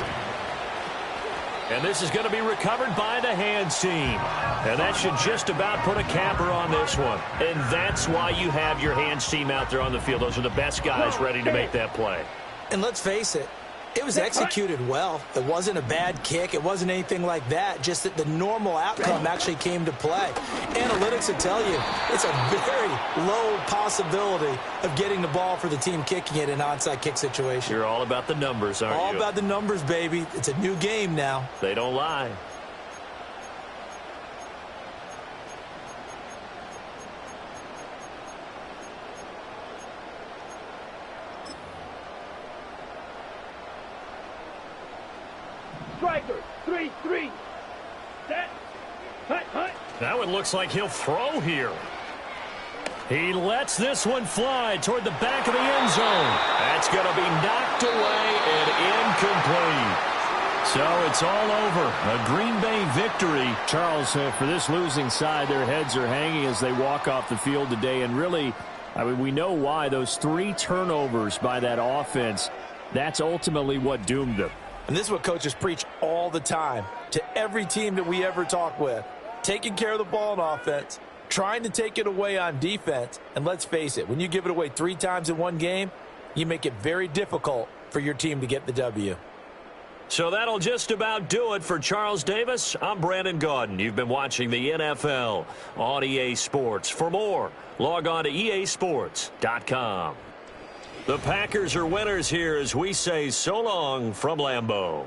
[SPEAKER 1] And this is going to be recovered by the hands team. And that should just about put a capper on this one. And that's why you have your hands team out there on the field. Those are the best guys ready to make that play.
[SPEAKER 5] And let's face it, it was executed well. It wasn't a bad kick. It wasn't anything like that. Just that the normal outcome actually came to play. Analytics will tell you it's a very low possibility of getting the ball for the team kicking it in an onside kick situation.
[SPEAKER 1] You're all about the numbers, aren't you?
[SPEAKER 5] All about the numbers, baby. It's a new game now.
[SPEAKER 1] They don't lie.
[SPEAKER 2] Striker, 3-3. Set. Hut.
[SPEAKER 1] That one looks like he'll throw here. He lets this one fly toward the back of the end zone. That's going to be knocked away and incomplete. So it's all over. A Green Bay victory.
[SPEAKER 6] Charles, for this losing side, their heads are hanging as they walk off the field today. And really, I mean, we know why. Those 3 turnovers by that offense, that's ultimately what doomed them.
[SPEAKER 3] And this is what coaches preach all the time to every team that we ever talk with. Taking care of the ball on offense, trying to take it away on defense. And let's face it, when you give it away 3 times in one game, you make it very difficult for your team to get the W.
[SPEAKER 1] So that'll just about do it for Charles Davis. I'm Brandon Gaudin. You've been watching the NFL on EA Sports. For more, log on to easports.com. The Packers are winners here as we say so long from Lambeau.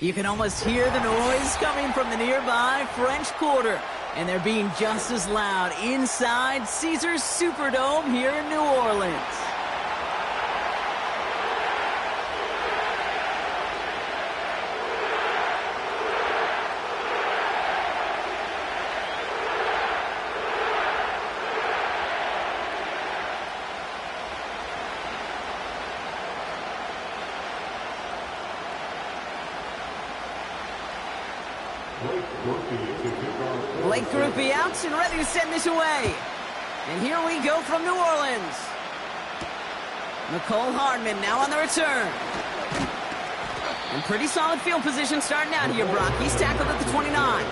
[SPEAKER 7] You can almost hear the noise coming from the nearby French Quarter. And they're being just as loud inside Caesars Superdome here in New Orleans. Blake Groupie out and ready to send this away. And here we go from New Orleans. Nicole Hardman now on the return. And pretty solid field position starting out here, Brock. He's tackled at the 29.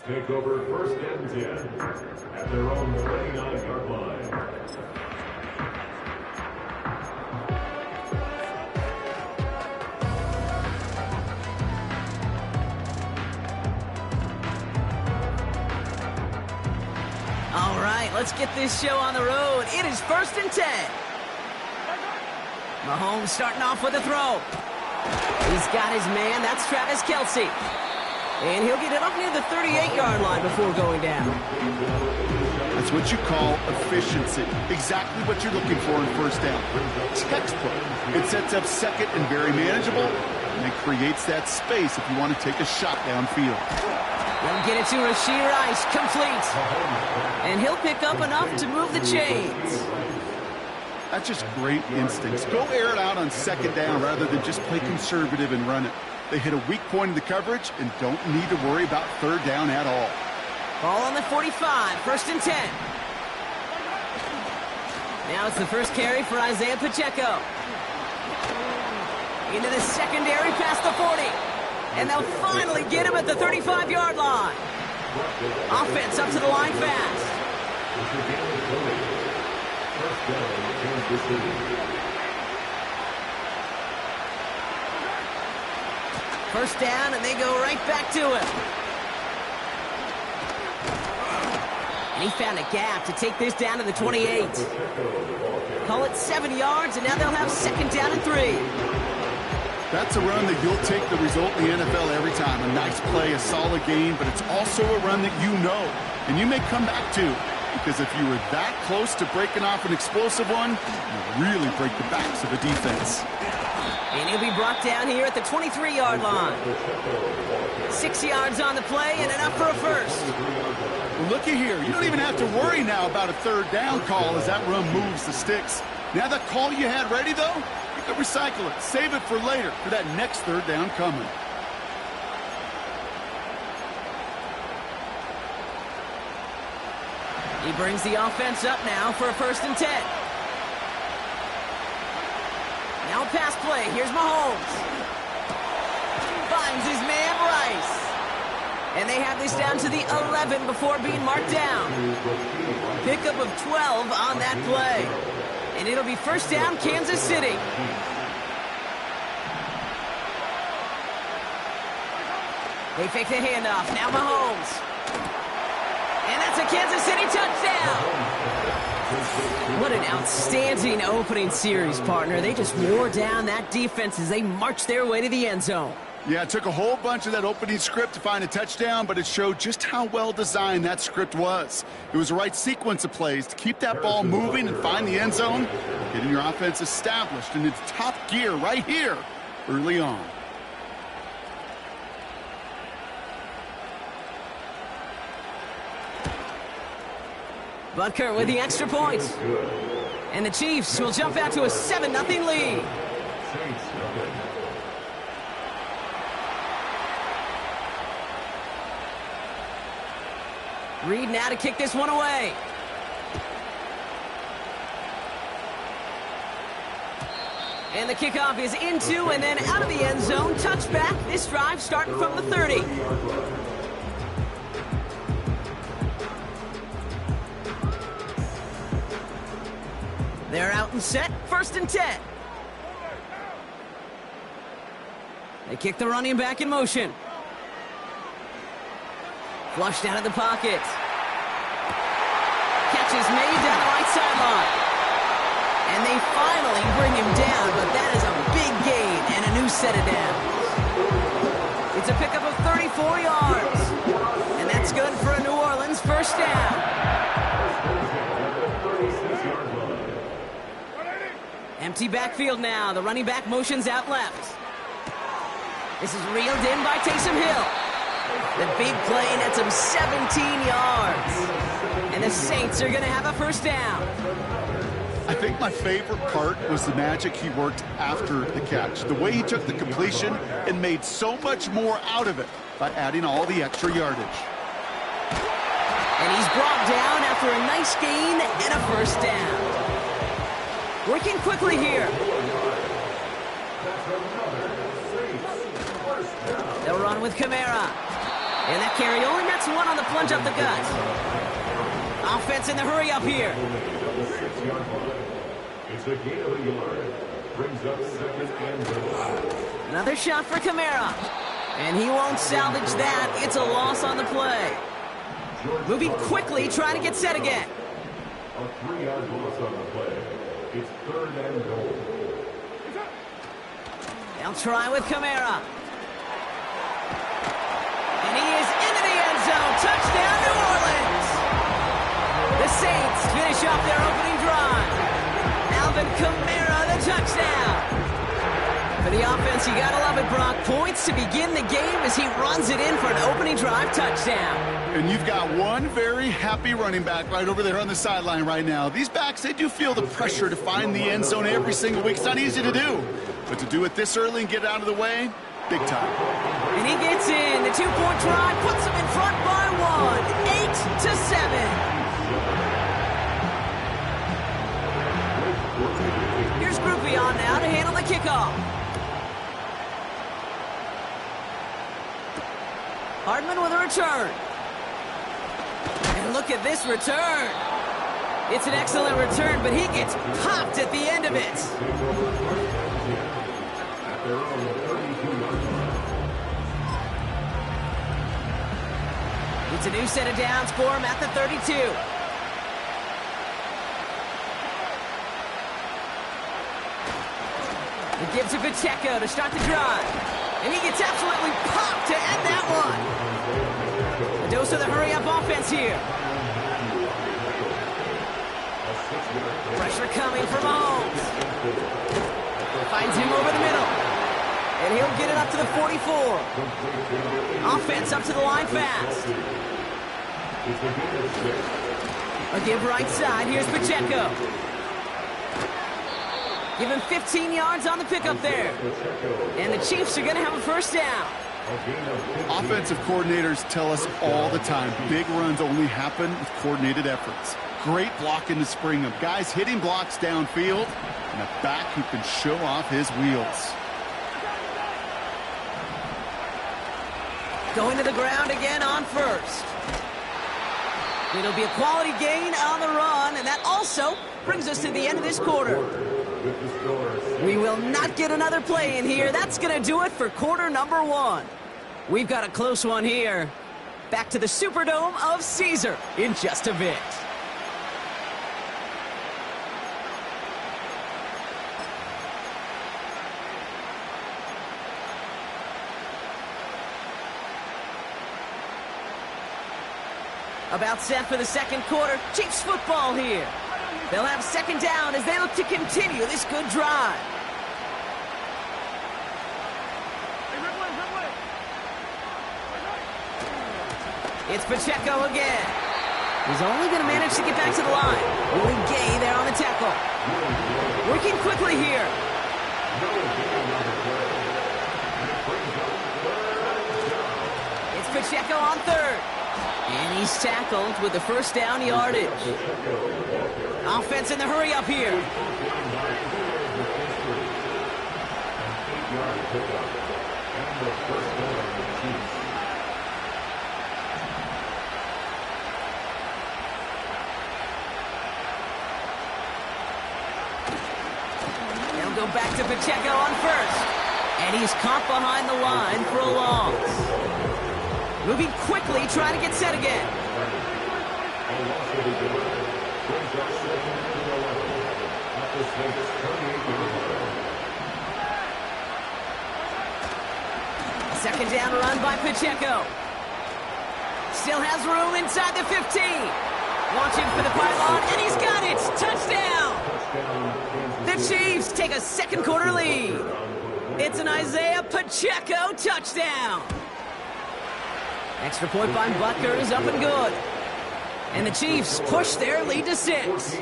[SPEAKER 4] Take over first and 10 at their own 29-yard line.
[SPEAKER 7] All right, let's get this show on the road. It is first and 10. Mahomes starting off with a throw. He's got his man. That's Travis Kelce. And he'll get it up near the 38-yard line before going down.
[SPEAKER 8] That's what you call efficiency. Exactly what you're looking for in first down. Textbook. It sets up second and very manageable, and it creates that space if you want to take a shot downfield.
[SPEAKER 7] They'll get it to Rashee Rice, complete. And he'll pick up enough to move the chains.
[SPEAKER 8] That's just great instincts. Go air it out on second down rather than just play conservative and run it. They hit a weak point in the coverage and don't need to worry about third down at all.
[SPEAKER 7] Ball on the 45, first and 10. Now it's the first carry for Isaiah Pacheco. Into the secondary past the 40. And they'll finally get him at the 35-yard line. Offense up to the line fast. First down, and they go right back to him. And he found a gap to take this down to the 28. Call it 7 yards, and now they'll have second down and 3.
[SPEAKER 8] That's a run that you'll take the result in the NFL every time. A nice play, a solid gain, but it's also a run that you know and you may come back to, because if you were that close to breaking off an explosive one, you really break the backs of a defense.
[SPEAKER 7] And he'll be brought down here at the 23-yard line. 6 yards on the play and enough for a first.
[SPEAKER 8] Well, looky here. You don't even have to worry now about a third down call as that run moves the sticks. Now that call you had ready, though, you can recycle it. Save it for later for that next third down coming.
[SPEAKER 7] He brings the offense up now for a 1st and 10. Now pass play. Here's Mahomes. Finds his man Rice. And they have this down to the 11 before being marked down. Pickup of 12 on that play. And it'll be first down, Kansas City. They fake the handoff. Now Mahomes. And that's a Kansas City touchdown. What an outstanding opening series, partner. They just wore down that defense as they marched their way to the end zone.
[SPEAKER 8] Yeah, it took a whole bunch of that opening script to find a touchdown, but it showed just how well designed that script was. It was the right sequence of plays to keep that ball moving and find the end zone, getting your offense established in its top gear right here early on.
[SPEAKER 7] Butker with the extra points. And the Chiefs will jump out to a 7-0 lead. Reed now to kick this one away. And the kickoff is into and then out of the end zone. Touchback. This drive starting from the 30. They're out and set. 1st and 10. They kick the running back in motion. Flushed out of the pocket. Catch is made down the right sideline. And they finally bring him down, but that is a big gain and a new set of downs. It's a pickup of 34 yards. And that's good for a New Orleans first down. Empty backfield now. The running back motions out left. This is reeled in by Taysom Hill. The big play nets him 17 yards. And the Saints are going to have a first down.
[SPEAKER 8] I think my favorite part was the magic he worked after the catch. The way he took the completion and made so much more out of it by adding all the extra yardage.
[SPEAKER 7] And he's brought down after a nice gain and a first down. Working quickly here. They'll run with Kamara. And that carry only nets one on the plunge up the gut. Offense in the hurry up here.
[SPEAKER 4] It's a gain of a yard. Brings up 2nd and 1.
[SPEAKER 7] Another shot for Kamara. And he won't salvage that. It's a loss on the play. Moving quickly, trying to get set again.
[SPEAKER 4] A 3-yard loss on the play. It's 3rd and goal.
[SPEAKER 7] They'll try with Kamara. And he is into the end zone. Touchdown, New Orleans. The Saints finish off their opening drive. Alvin Kamara, the touchdown. For the offense, you gotta love it, Brock. Points to begin the game as he runs it in for an opening drive touchdown.
[SPEAKER 8] And you've got one very happy running back right over there on the sideline right now. These backs, they do feel the pressure to find the end zone every single week. It's not easy to do. But to do it this early and get it out of the way, big time.
[SPEAKER 7] And he gets in. The 2-point try puts him in front by 1. 8-7. Here's Groupie on now to handle the kickoff. Hardman with a return. And look at this return. It's an excellent return, but he gets popped at the end of it. It's a new set of downs for him at the 32. He gives to Pacheco to start the drive. And he gets absolutely popped to end that one. A dose of the hurry-up offense here. Pressure coming from Mahomes. Finds him over the middle. And he'll get it up to the 44. Offense up to the line fast. A give right side. Here's Pacheco. Give him 15 yards on the pickup there. And the Chiefs are going to have a first down.
[SPEAKER 8] Offensive coordinators tell us all the time, big runs only happen with coordinated efforts. Great block in the spring of guys hitting blocks downfield and a back who can show off his wheels.
[SPEAKER 7] Going to the ground again on first. It'll be a quality gain on the run, and that also brings us to the end of this quarter. We will not get another play in here. That's going to do it for quarter number one. We've got a close one here. Back to the Superdome of Caesar in just a bit. About set for the second quarter. Chiefs football here. They'll have second down as they look to continue this good drive. It's Pacheco again. He's only going to manage to get back to the line. Willie Gay there on the tackle. Working quickly here. It's Pacheco on third. And he's tackled with the first down yardage. Offense in the hurry up here. They'll go back to Pacheco on first. And he's caught behind the line for a loss. Moving quickly, trying to get set again. Second down run by Pacheco. Still has room inside the 15. Launching for the pylon, and he's got it. Touchdown. The Chiefs take a second quarter lead. It's an Isaiah Pacheco touchdown. Extra point by Butker is up and good. And the Chiefs push their lead to 6.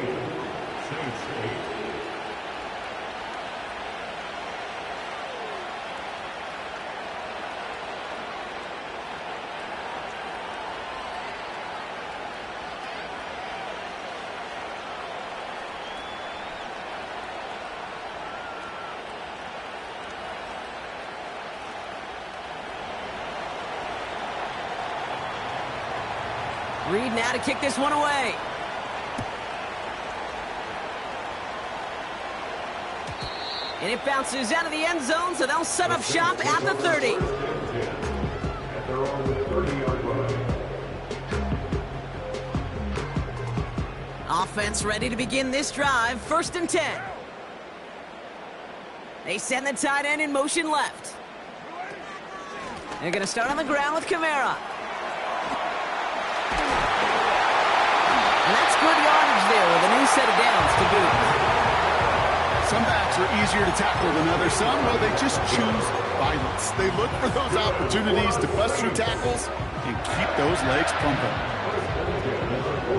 [SPEAKER 7] Reed now to kick this one away. And it bounces out of the end zone, so they'll set up shop at the 30. Offense ready to begin this drive. 1st and 10. They send the tight end in motion left. They're going to start on the ground with Kamara. And that's good yardage there with a new set of downs to boot.
[SPEAKER 8] Some backs are easier to tackle than others. Some, well, they just choose violence. They look for those opportunities to bust through tackles and keep those legs pumping.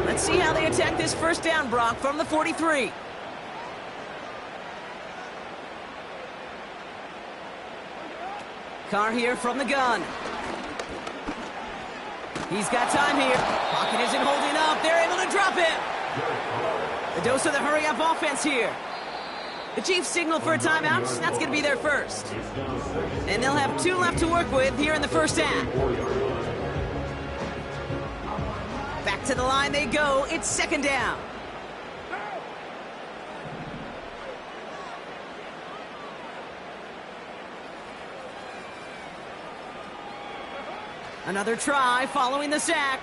[SPEAKER 7] Let's see how they attack this first down, Brock, from the 43. Carr here from the gun. He's got time here. Pocket isn't holding up. They're able to drop it. The dose of the hurry-up offense here. The Chiefs signal for a timeout. That's going to be their first. And they'll have 2 left to work with here in the first half. Back to the line they go. It's 2nd down. Another try following the sack.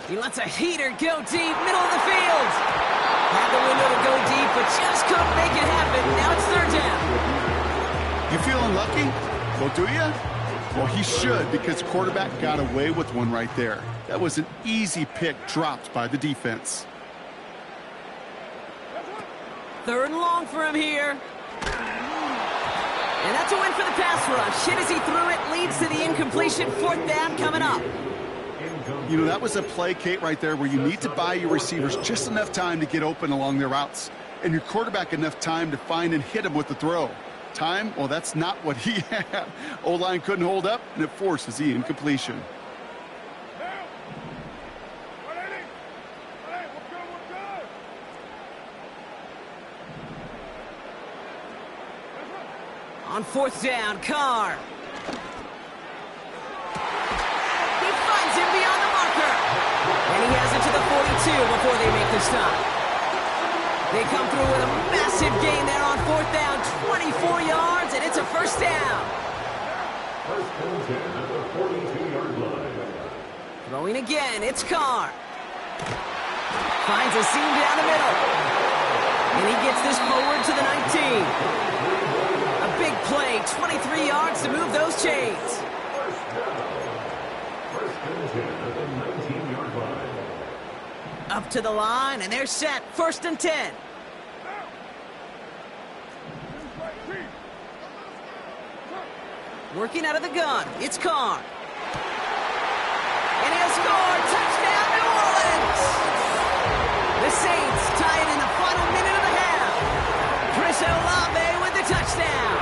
[SPEAKER 7] He lets a heater go deep, middle of the field. Had the window to go deep, but just couldn't make it happen. Now it's third down.
[SPEAKER 8] You feeling lucky? Well, do you? Well, he should, because the quarterback got away with one right there. That was an easy pick dropped by the defense.
[SPEAKER 7] Third and long for him here. And that's a win for the pass rush. Hit as he threw it, leads to the incompletion. Fourth down coming up.
[SPEAKER 8] You know, that was a play, Kate, right there where you need to buy your receivers just enough time to get open along their routes, and your quarterback enough time to find and hit him with the throw. Time? Well, that's not what he had. O-line couldn't hold up, and it forces the incompletion.
[SPEAKER 7] On fourth down, Carr. He finds him beyond the marker. And he has it to the 42 before they make the stop. They come through with a massive gain there on fourth down, 24 yards, and it's a first down.
[SPEAKER 4] First and 10 at the 42-yard line.
[SPEAKER 7] Throwing again, it's Carr. Finds a seam down the middle. And he gets this forward to the 19. A big play, 23 yards to move those chains.
[SPEAKER 4] First and 10 at the 19-yard line.
[SPEAKER 7] Up to the line, and they're set. First and 10. Working out of the gun, it's Carr. And he'll score. Touchdown, New Orleans! The Saints tie it in the final minute of the half. HOFLV with the touchdown.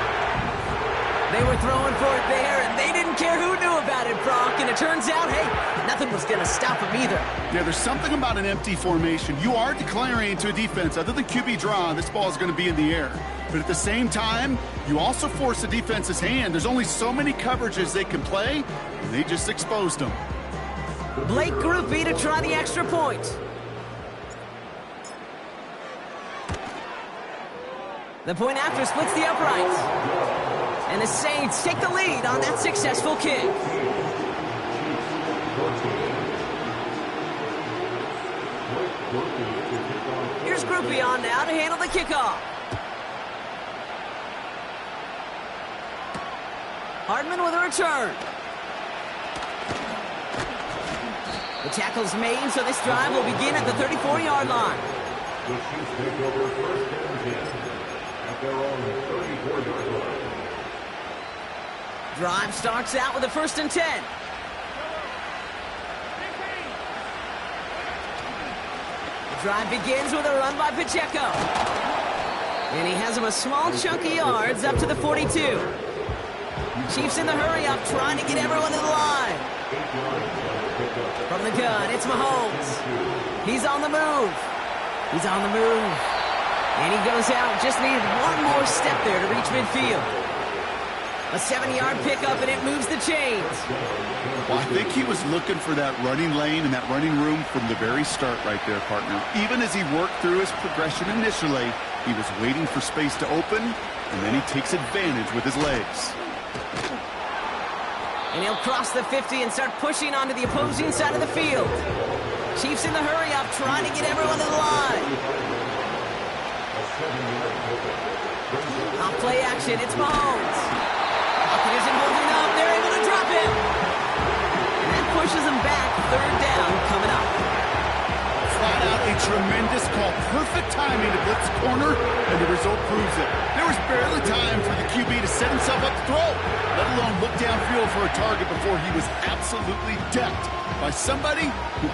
[SPEAKER 7] They were throwing for it there, and they didn't care who knew about it, Brock. And it turns out, hey, nothing was going to stop them either.
[SPEAKER 8] Yeah, there's something about an empty formation. You are declaring to a defense, other than QB draw, this ball is going to be in the air. But at the same time, you also force the defense's hand. There's only so many coverages they can play, and they just exposed them.
[SPEAKER 7] Blake Groupie to try the extra point. The point after splits the uprights. And the Saints take the lead on that successful kick. Here's Groupie on now to handle the kickoff. Hardman with a return. The tackle's made, so this drive will begin at the 34-yard line.
[SPEAKER 4] The Chiefs take over first and 10 at their own 34-yard line.
[SPEAKER 7] Drive starts out with a first and 10. The drive begins with a run by Pacheco. And he has him a small chunk of yards up to the 42. Chiefs in the hurry up, trying to get everyone to the line. From the gun, it's Mahomes. He's on the move. He's on the move. And he goes out, just needed one more step there to reach midfield. A 7-yard pickup, and it moves the chains.
[SPEAKER 8] Well, I think he was looking for that running lane and that running room from the very start right there, partner. Even as he worked through his progression initially, he was waiting for space to open, and then he takes advantage with his legs.
[SPEAKER 7] And he'll cross the 50 and start pushing onto the opposing side of the field. Chiefs in the hurry up, trying to get everyone to the line. Off play action, it's Mahomes. Pocket isn't holding up, they're able to drop him. And that pushes him back, third down coming up.
[SPEAKER 8] Flat out a tremendous call. Perfect timing to blitz corner, and the result proves it. There was barely time for the QB to set himself up to throw, let alone look downfield for a target before he was absolutely decked by somebody who